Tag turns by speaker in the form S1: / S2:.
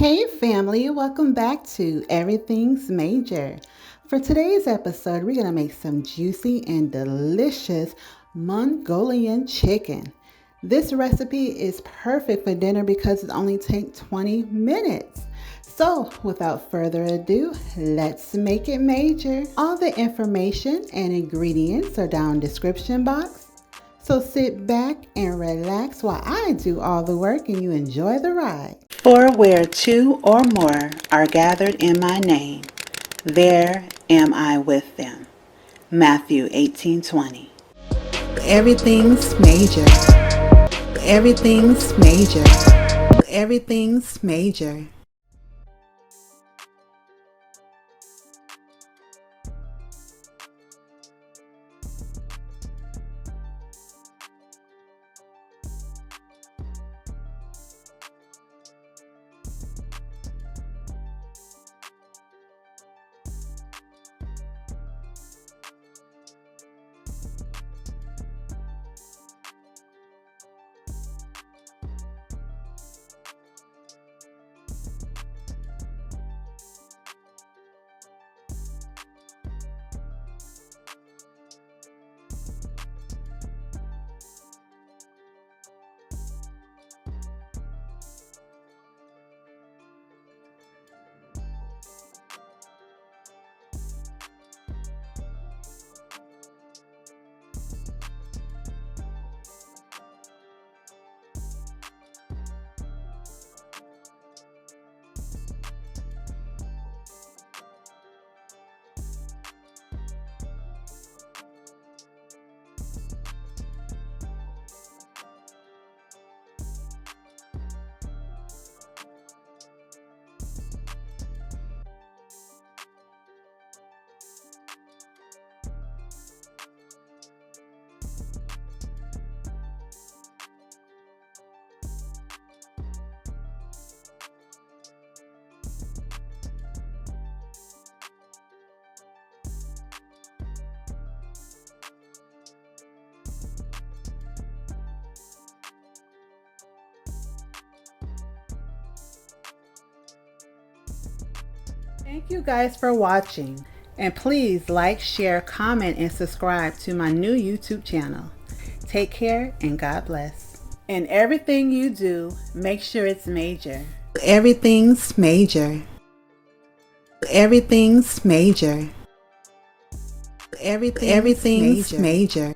S1: Hey family, welcome back to Everything's Major. For today's episode, we're going to make some juicy and delicious Mongolian chicken. This recipe is perfect for dinner because it only takes 20 minutes. So without further ado, let's make it major. All the information and ingredients are down in the description box. So sit back and relax while I do all the work and you enjoy the ride. For where two or more are gathered in my name, there am I with them. Matthew 18:20. Everything's major. Everything's major. Everything's major. Thank you guys for watching, and please like, share, comment, and subscribe to my new YouTube channel. Take care and God bless. And everything you do, make sure it's major. Everything's major. Everything's major. Everything's major.